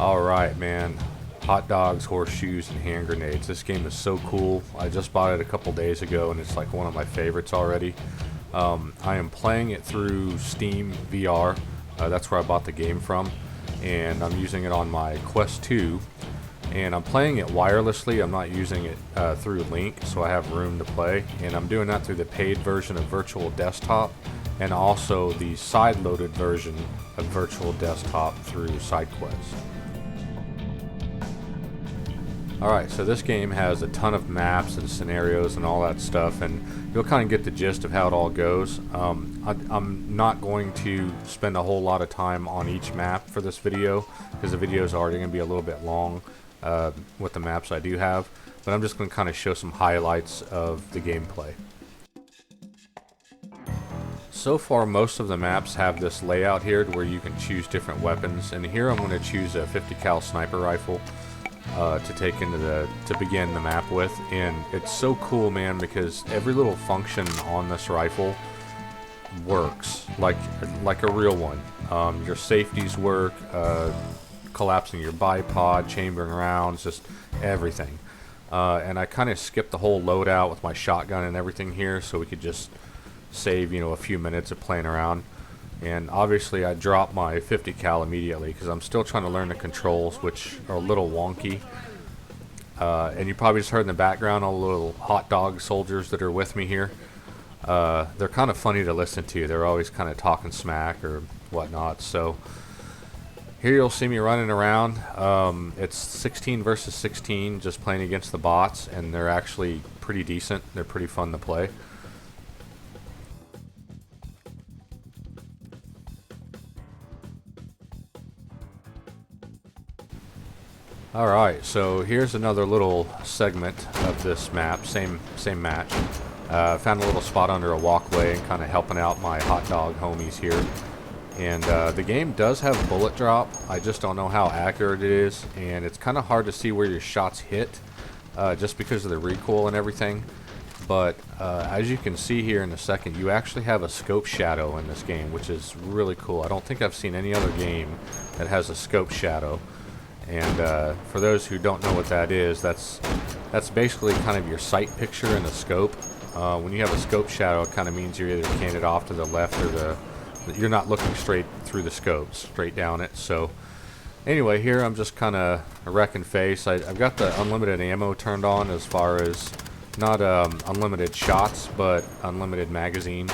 Alright, man. Hot dogs, horseshoes, and hand grenades. This game is so cool. I just bought it a couple days ago and it's like one of my favorites already. I am playing it through Steam VR. That's where I bought the game from. And I'm using it on my Quest 2. And I'm playing it wirelessly. I'm not using it through Link, so I have room to play. And I'm doing that through the paid version of Virtual Desktop and also the side-loaded version of Virtual Desktop through SideQuest. Alright, so this game has a ton of maps and scenarios and all that stuff, and you'll kind of get the gist of how it all goes. I'm not going to spend a whole lot of time on each map for this video, because the video is already going to be a little bit long with the maps I do have, but I'm just going to kind of show some highlights of the gameplay. So far, most of the maps have this layout here where you can choose different weapons, and here I'm going to choose a 50 cal sniper rifle to take into to begin the map with. And it's so cool, man, because every little function on this rifle works like a real one. Your safeties work, collapsing your bipod, chambering rounds, just everything. And I kind of skipped the whole loadout with my shotgun and everything here, so we could just save, a few minutes of playing around. And obviously I dropped my 50 cal immediately because I'm still trying to learn the controls, which are a little wonky. And you probably just heard in the background all the little hot dog soldiers that are with me here. They're kind of funny to listen to. They're always kind of talking smack or whatnot. So here you'll see me running around. It's 16 versus 16, just playing against the bots, and they're actually pretty decent. They're pretty fun to play. Alright, so here's another little segment of this map, same match. Found a little spot under a walkway and kind of helping out my hot dog homies here. And the game does have bullet drop. I just don't know how accurate it is, and it's kind of hard to see where your shots hit just because of the recoil and everything. But as you can see here in a second, you actually have a scope shadow in this game, which is really cool. I don't think I've seen any other game that has a scope shadow. And for those who don't know what that is, that's basically kind of your sight picture in the scope. When you have a scope shadow, it kind of means you're either canted off to the left or you're not looking straight through the scope, straight down it. So anyway, here I'm just kind of wrecking face. I've got the unlimited ammo turned on, as far as not unlimited shots, but unlimited magazines.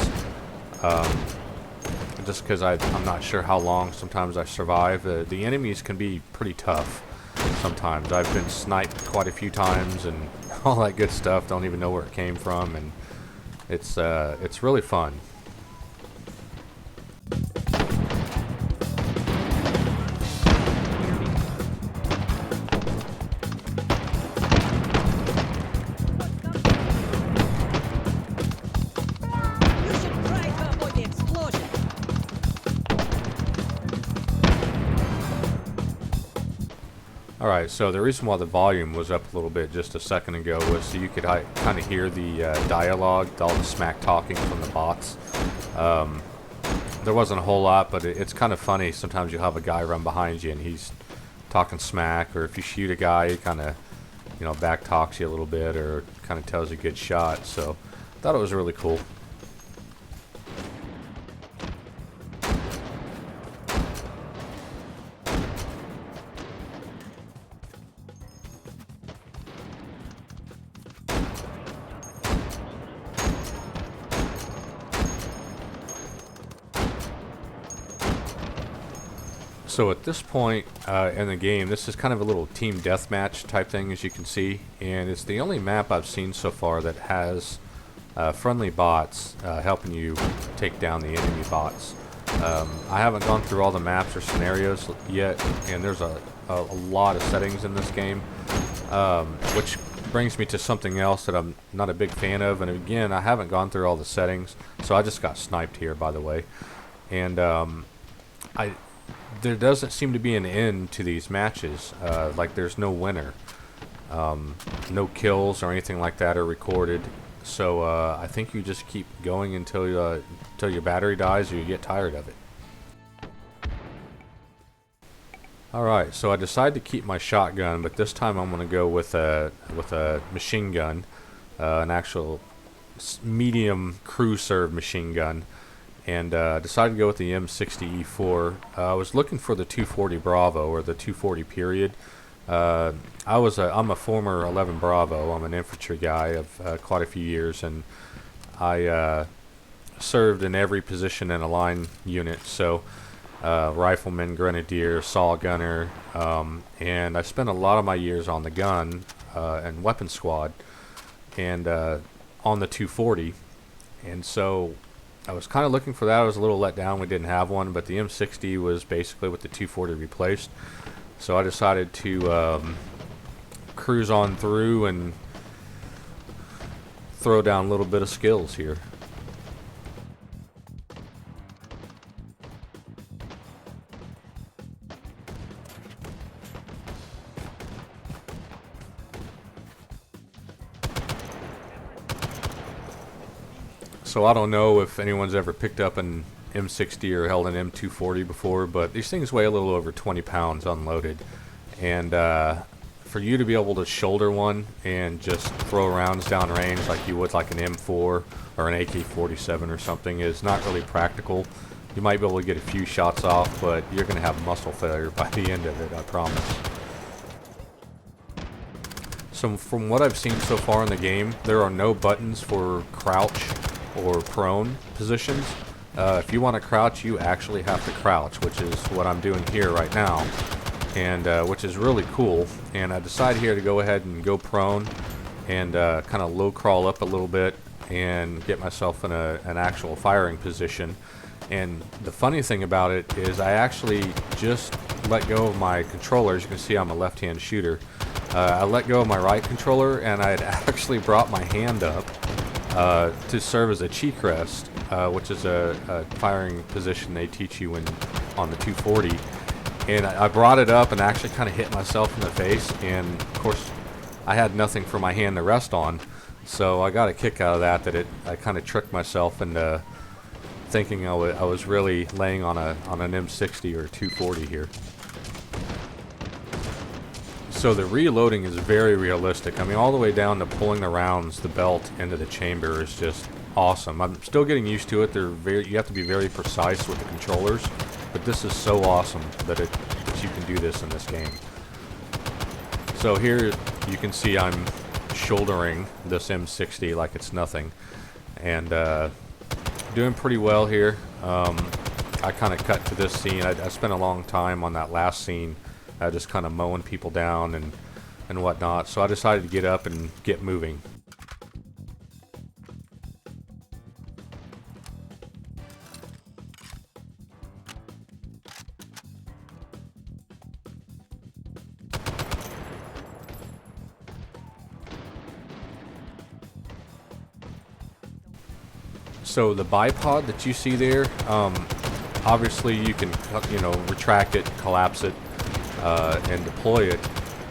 Just because I'm not sure how long sometimes I survive. The enemies can be pretty tough sometimes. I've been sniped quite a few times and all that good stuff. Don't even know where it came from, and it's really fun. Alright, so the reason why the volume was up a little bit just a second ago was so you could kind of hear the dialogue, all the smack talking from the bots. There wasn't a whole lot, but it's kind of funny. Sometimes you'll have a guy run behind you and he's talking smack, or if you shoot a guy, he kind of back talks you a little bit, or kind of tells you a good shot. So I thought it was really cool. So at this point in the game, this is kind of a little team deathmatch type thing, as you can see, and it's the only map I've seen so far that has friendly bots helping you take down the enemy bots. I haven't gone through all the maps or scenarios yet, and there's a lot of settings in this game, which brings me to something else that I'm not a big fan of. And again, I haven't gone through all the settings, so I just got sniped here, by the way. And there doesn't seem to be an end to these matches. Like there's no winner. No kills or anything like that are recorded. So I think you just keep going until your battery dies or you get tired of it. Alright, so I decided to keep my shotgun, but this time I'm going to go with a machine gun, an actual medium crew serve machine gun, and decided to go with the M60E4. I was looking for the 240 Bravo, or the 240 period. I'm a former 11 Bravo. I'm an infantry guy of quite a few years, and I served in every position in a line unit. So rifleman, grenadier, saw gunner, and I spent a lot of my years on the gun and weapon squad, and on the 240. And so I was kind of looking for that. I was a little let down we didn't have one, but the M60 was basically what the 240 replaced. So I decided to cruise on through and throw down a little bit of skills here. So I don't know if anyone's ever picked up an M60 or held an M240 before, but these things weigh a little over 20 pounds unloaded. And for you to be able to shoulder one and just throw rounds down range like you would like an M4 or an AK-47 or something is not really practical. You might be able to get a few shots off, but you're going to have muscle failure by the end of it, I promise. So from what I've seen so far in the game, there are no buttons for crouch or prone positions. If you want to crouch, you actually have to crouch, which is what I'm doing here right now, and which is really cool. And I decided here to go ahead and go prone and kind of low crawl up a little bit and get myself in an actual firing position. And the funny thing about it is I actually just let go of my controller. As you can see, I'm a left-hand shooter. I let go of my right controller, and I had actually brought my hand up to serve as a cheek rest, which is a firing position they teach you on the 240. And I brought it up and actually kind of hit myself in the face, and of course I had nothing for my hand to rest on, so I got a kick out of that I kind of tricked myself into thinking I was really laying on an M60 or 240 here. So the reloading is very realistic. I mean, all the way down to pulling the rounds, the belt into the chamber is just awesome. I'm still getting used to it. You have to be very precise with the controllers, but this is so awesome that you can do this in this game. So here you can see I'm shouldering this M60 like it's nothing, and doing pretty well here. I kind of cut to this scene. I spent a long time on that last scene, just kind of mowing people down and whatnot. So I decided to get up and get moving. So the bipod that you see there, obviously you can, retract it, collapse it, and deploy it.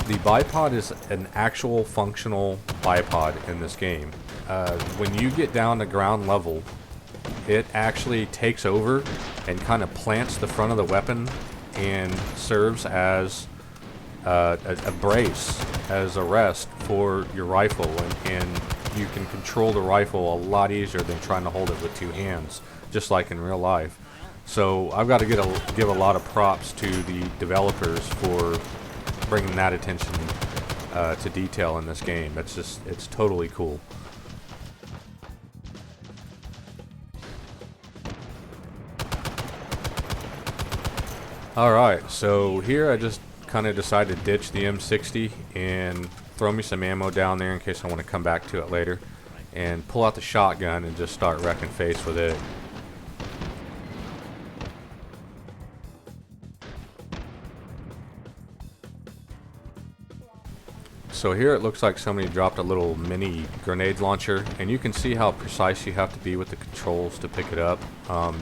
The bipod is an actual functional bipod in this game. When you get down to ground level, it actually takes over and kind of plants the front of the weapon and serves as a brace, as a rest for your rifle, and you can control the rifle a lot easier than trying to hold it with two hands, just like in real life. So I've got to give a lot of props to the developers for bringing that attention to detail in this game. It's totally cool. Alright, so here I just kind of decided to ditch the M60 and throw me some ammo down there in case I want to come back to it later, and pull out the shotgun and just start wrecking face with it. So here it looks like somebody dropped a little mini grenade launcher, and you can see how precise you have to be with the controls to pick it up.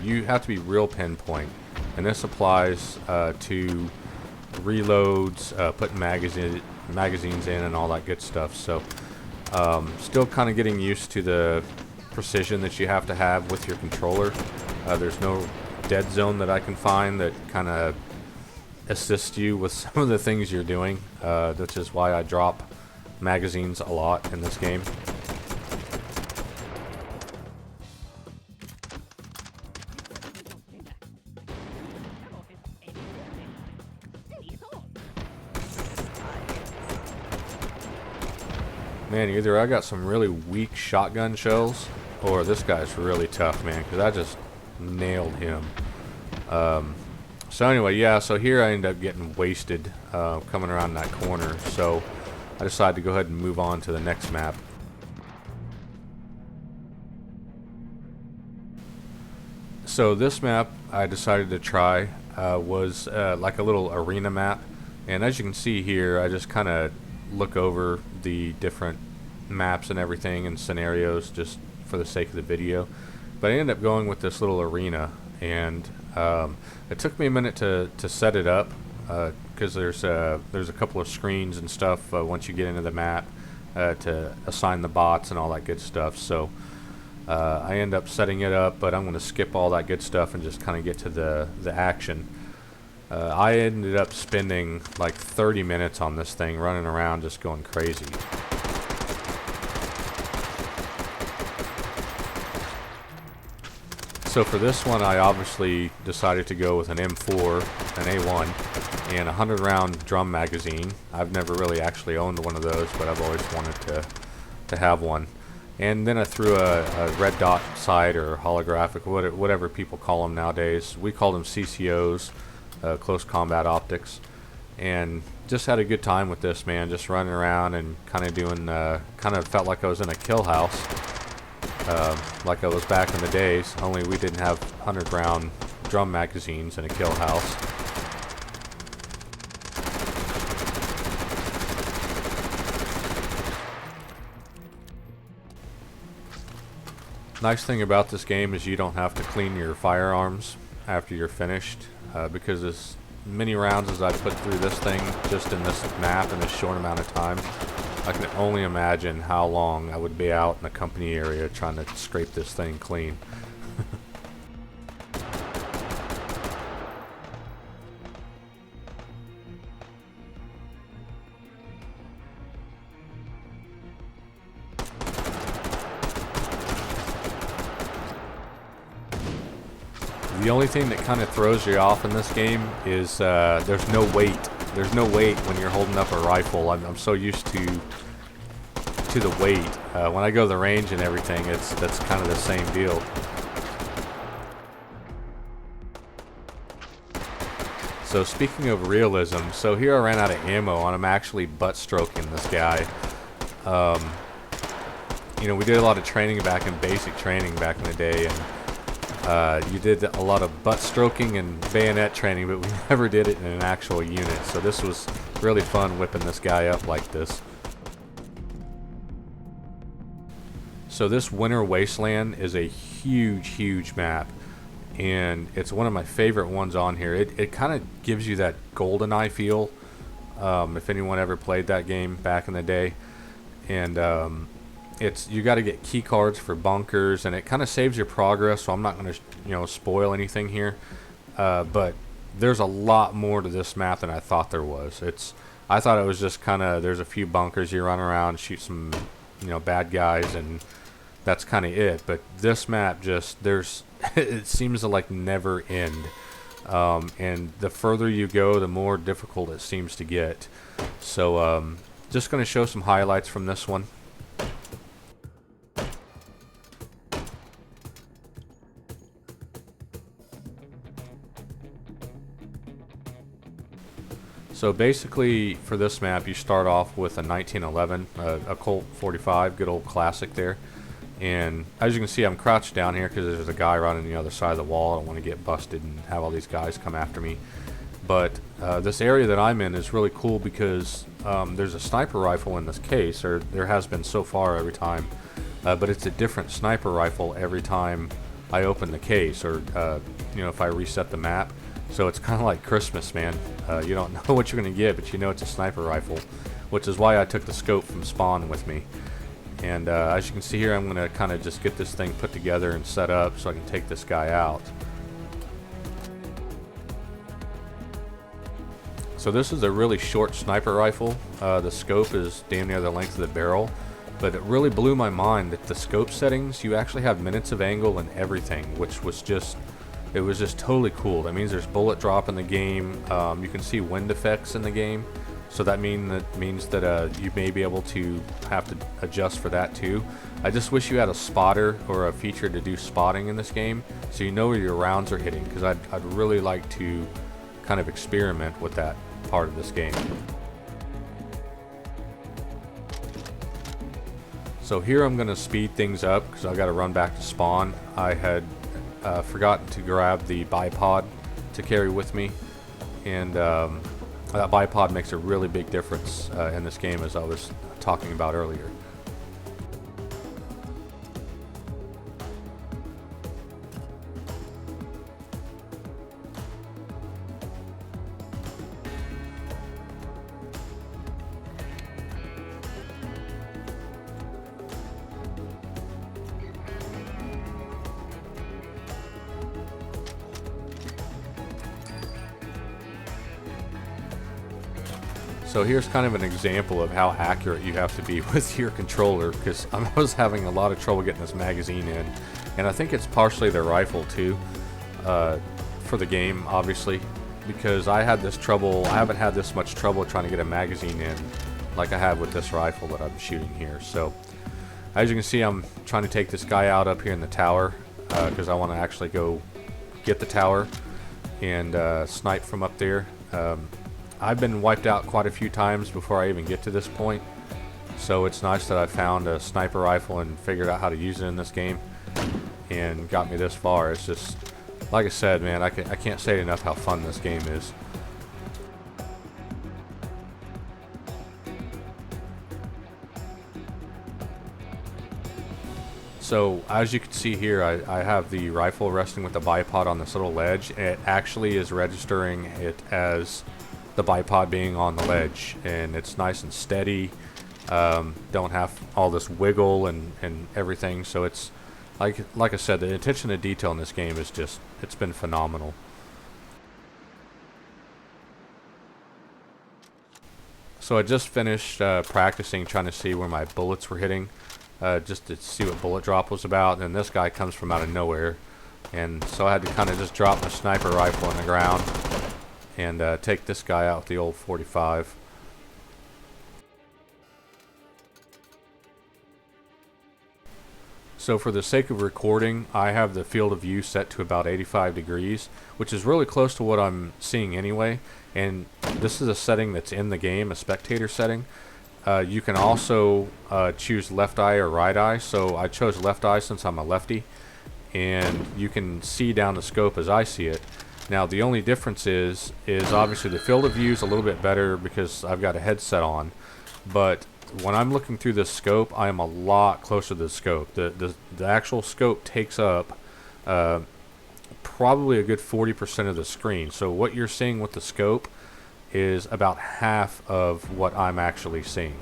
You have to be real pinpoint, and this applies to reloads, putting magazines in and all that good stuff. So still kind of getting used to the precision that you have to have with your controller. There's no dead zone that I can find that kind of assist you with some of the things you're doing, which is why I drop magazines a lot in this game. Man, either I got some really weak shotgun shells, or this guy's really tough, man, because I just nailed him. So anyway, yeah, so here I end up getting wasted coming around that corner, so I decided to go ahead and move on to the next map. So this map I decided to try was like a little arena map, and as you can see here, I just kind of look over the different maps and everything and scenarios just for the sake of the video. But I ended up going with this little arena, and it took me a minute to set it up because there's a couple of screens and stuff once you get into the map to assign the bots and all that good stuff. So I end up setting it up, but I'm going to skip all that good stuff and just kind of get to the action. I ended up spending like 30 minutes on this thing, running around just going crazy. So for this one, I obviously decided to go with an M4, an A1, and a 100 round drum magazine. I've never really actually owned one of those, but I've always wanted to have one. And then I threw a red dot sight or holographic, whatever people call them nowadays. We call them CCOs. Close combat optics, and just had a good time with this, man, just running around and kind of doing kind of felt like I was in a kill house, like I was back in the days, only we didn't have 100 round drum magazines in a kill house. Nice thing about this game is you don't have to clean your firearms after you're finished, because as many rounds as I put through this thing just in this map in this short amount of time, I can only imagine how long I would be out in the company area trying to scrape this thing clean. The only thing that kind of throws you off in this game is there's no weight. There's no weight when you're holding up a rifle. I'm so used to the weight. When I go to the range and everything, that's kind of the same deal. So speaking of realism, so here I ran out of ammo and I'm actually butt stroking this guy. You know, we did a lot of training back in basic training back in the day, and you did a lot of butt stroking and bayonet training, but we never did it in an actual unit. So this was really fun whipping this guy up like this. So this Winter Wasteland is a huge map, and it's one of my favorite ones on here. It kind of gives you that GoldenEye feel, if anyone ever played that game back in the day. And you got to get key cards for bunkers, and it kind of saves your progress, so I'm not going to spoil anything here, but there's a lot more to this map than I thought there was. I thought it was just kind of, there's a few bunkers, you run around, shoot some bad guys, and that's kind of it. But this map just, it seems to like never end, and the further you go, the more difficult it seems to get. So just going to show some highlights from this one. So basically, for this map, you start off with a 1911, a Colt 45, good old classic there. And as you can see, I'm crouched down here because there's a guy running the other side of the wall. I don't want to get busted and have all these guys come after me. But this area that I'm in is really cool because there's a sniper rifle in this case, or there has been so far every time. But it's a different sniper rifle every time I open the case, or if I reset the map. So it's kind of like Christmas, man. You don't know what you're going to get, but you know it's a sniper rifle, which is why I took the scope from Spawn with me. And as you can see here, I'm going to kind of just get this thing put together and set up so I can take this guy out. So this is a really short sniper rifle. The scope is damn near the length of the barrel, but it really blew my mind that the scope settings, you actually have minutes of angle and everything, which was just, it was just totally cool. That means there's bullet drop in the game. You can see wind effects in the game, so that means that you may be able to have to adjust for that too. I just wish you had a spotter or a feature to do spotting in this game, so you know where your rounds are hitting, because I'd really like to kind of experiment with that part of this game. So here I'm going to speed things up because I've got to run back to spawn. I had forgotten to grab the bipod to carry with me, and that bipod makes a really big difference in this game, as I was talking about earlier. So here's kind of an example of how accurate you have to be with your controller, because I was having a lot of trouble getting this magazine in, and I think it's partially the rifle too, for the game obviously, because I had this trouble. I haven't had this much trouble trying to get a magazine in like I have with this rifle that I'm shooting here. So as you can see, I'm trying to take this guy out up here in the tower, because I want to actually go get the tower and snipe from up there. I've been wiped out quite a few times before I even get to this point, so it's nice that I found a sniper rifle and figured out how to use it in this game and got me this far. It's just, like I said, man, I can't say enough how fun this game is. So as you can see here, I have the rifle resting with the bipod on this little ledge. It actually is registering it as the bipod being on the ledge, and it's nice and steady. Don't have all this wiggle and everything, so it's like I said, the attention to detail in this game is just, it's been phenomenal. So I just finished practicing, trying to see where my bullets were hitting, just to see what bullet drop was about, and this guy comes from out of nowhere, and so I had to kind of just drop my sniper rifle on the ground and take this guy out with the old 45. So for the sake of recording, I have the field of view set to about 85 degrees, which is really close to what I'm seeing anyway, and this is a setting that's in the game, a spectator setting. You can also choose left eye or right eye, so I chose left eye since I'm a lefty, and you can see down the scope as I see it. Now the only difference is obviously the field of view is a little bit better because I've got a headset on, but when I'm looking through this scope, I am a lot closer to the scope. The actual scope takes up probably a good 40% of the screen. So what you're seeing with the scope is about half of what I'm actually seeing.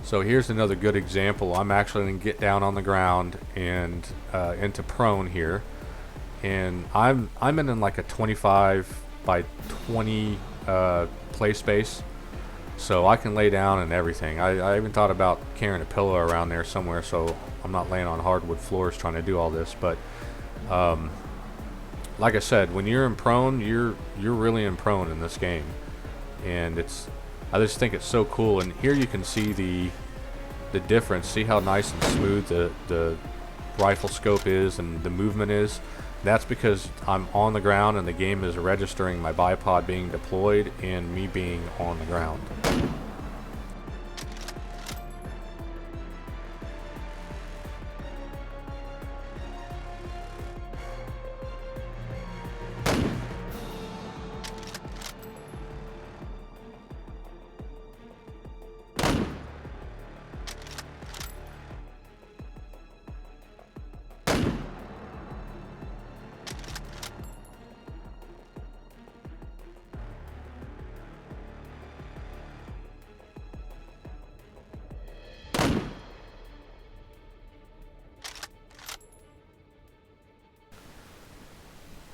So here's another good example. I'm actually going to get down on the ground and into prone here, and I'm in like a 25 by 20 play space, so I can lay down and everything. I even thought about carrying a pillow around there somewhere so I'm not laying on hardwood floors trying to do all this. But like I said, when you're in prone, you're really in prone in this game, and I just think it's so cool. And here you can see the difference. See how nice and smooth the rifle scope is and the movement is. That's because I'm on the ground and the game is registering my bipod being deployed and me being on the ground.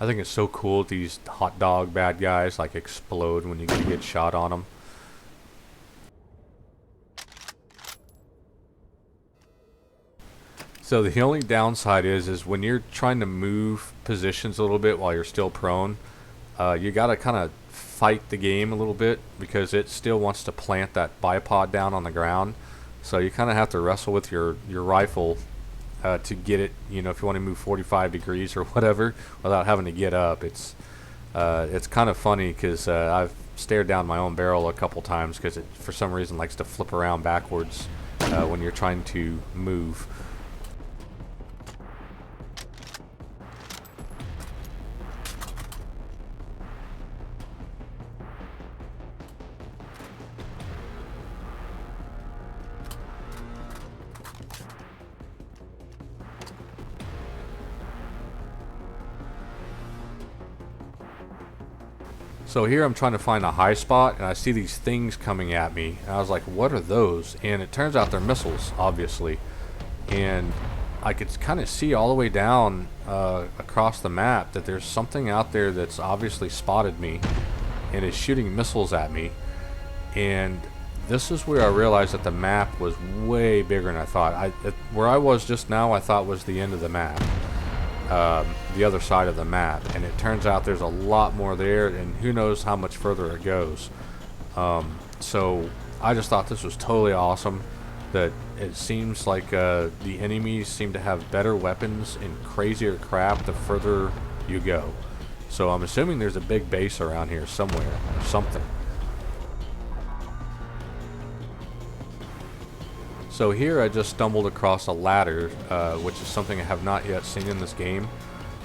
I think it's so cool these hot dog bad guys like explode when you get a good shot on them. So the only downside is when you're trying to move positions a little bit while you're still prone, you gotta kind of fight the game a little bit because it still wants to plant that bipod down on the ground. So you kind of have to wrestle with your rifle to get it, you know, if you want to move 45 degrees or whatever without having to get up. It's kind of funny because I've stared down my own barrel a couple times because it for some reason likes to flip around backwards when you're trying to move. So here I'm trying to find a high spot, and I see these things coming at me, and I was like, what are those? And it turns out they're missiles, obviously. And I could kind of see all the way down across the map that there's something out there that's obviously spotted me and is shooting missiles at me. And this is where I realized that the map was way bigger than I thought. Where I was just now, I thought was the end of the map. The other side of the map, and it turns out there's a lot more there, and who knows how much further it goes. So I just thought this was totally awesome, that it seems like the enemies seem to have better weapons and crazier crap the further you go. So I'm assuming there's a big base around here somewhere or something. So here I just stumbled across a ladder, which is something I have not yet seen in this game,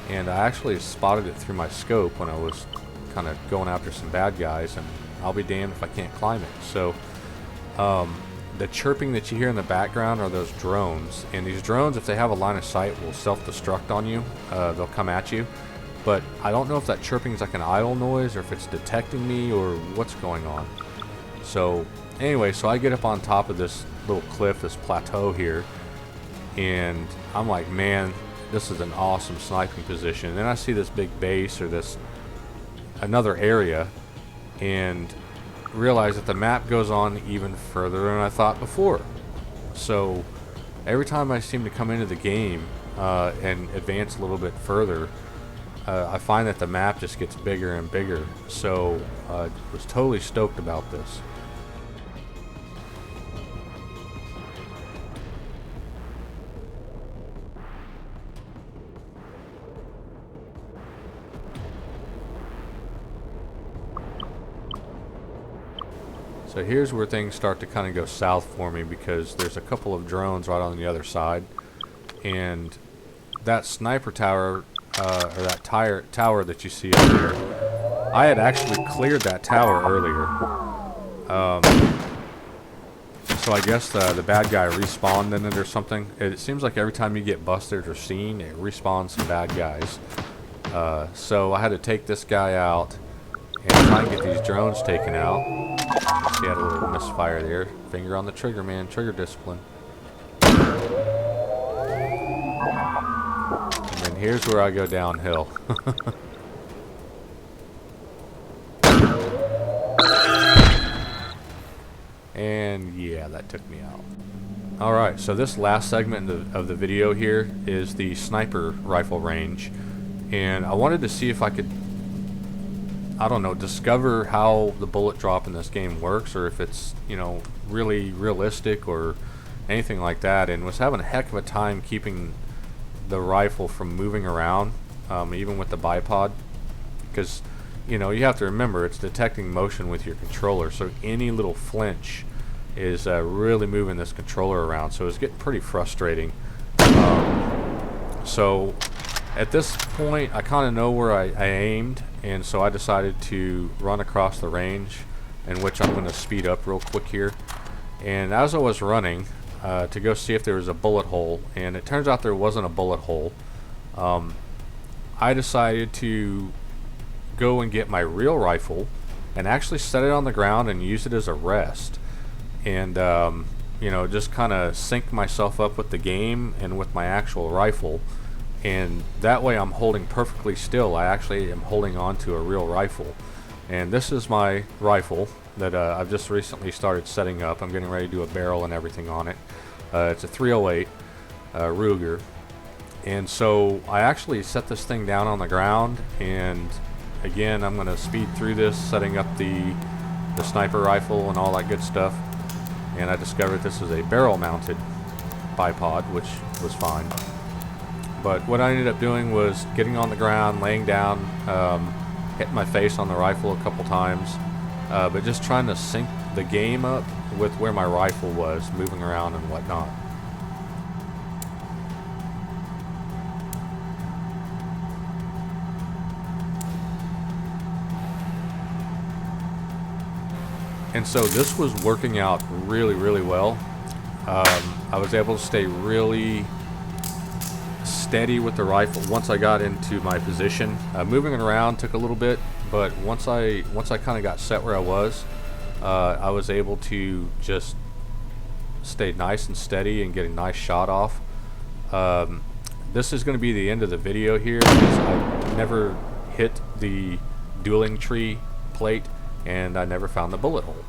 and I actually spotted it through my scope when I was kind of going after some bad guys, and I'll be damned if I can't climb it. So the chirping that you hear in the background are those drones, and these drones, if they have a line of sight, will self-destruct on you. They'll come at you, but I don't know if that chirping is like an idle noise or if it's detecting me or what's going on. So anyway, so I get up on top of this little cliff, this plateau here, and I'm like, man, this is an awesome sniping position. And then I see this big base or this another area and realize that the map goes on even further than I thought before. So every time I seem to come into the game and advance a little bit further, I find that the map just gets bigger and bigger. So I was totally stoked about this. So here's where things start to kind of go south for me, because there's a couple of drones right on the other side, and that sniper tower, or that tower that you see up here, I had actually cleared that tower earlier. So I guess the bad guy respawned in it or something. It seems like every time you get busted or seen, it respawns some bad guys. So I had to take this guy out and try and get these drones taken out. He had a little misfire there. Finger on the trigger, man. Trigger discipline. And then here's where I go downhill. And yeah, that took me out. Alright, so this last segment of the video here is the sniper rifle range. And I wanted to see if I could, I don't know, discover how the bullet drop in this game works, or if it's, you know, really realistic or anything like that, and was having a heck of a time keeping the rifle from moving around, even with the bipod, because, you know, you have to remember it's detecting motion with your controller, so any little flinch is really moving this controller around, so it's getting pretty frustrating. So at this point I kind of know where I aimed, and so I decided to run across the range, in which I'm going to speed up real quick here. And as I was running to go see if there was a bullet hole, and it turns out there wasn't a bullet hole, I decided to go and get my real rifle and actually set it on the ground and use it as a rest, and you know, just kind of sync myself up with the game and with my actual rifle. and that way I'm holding perfectly still. I actually am holding on to a real rifle. And this is my rifle that I've just recently started setting up. I'm getting ready to do a barrel and everything on it. It's a 308 Ruger. And so I actually set this thing down on the ground, and again I'm going to speed through this, setting up the sniper rifle and all that good stuff. And I discovered this is a barrel mounted bipod, which was fine. But what I ended up doing was getting on the ground, laying down, hitting my face on the rifle a couple times, but just trying to sync the game up with where my rifle was, moving around and whatnot. And so this was working out really, really well. I was able to stay really steady with the rifle once I got into my position. Moving it around took a little bit, but once I kind of got set where I was able to just stay nice and steady and get a nice shot off. This is going to be the end of the video here, because I never hit the dueling tree plate and I never found the bullet hole.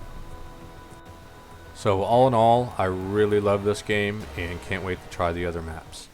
So all in all, I really love this game and can't wait to try the other maps.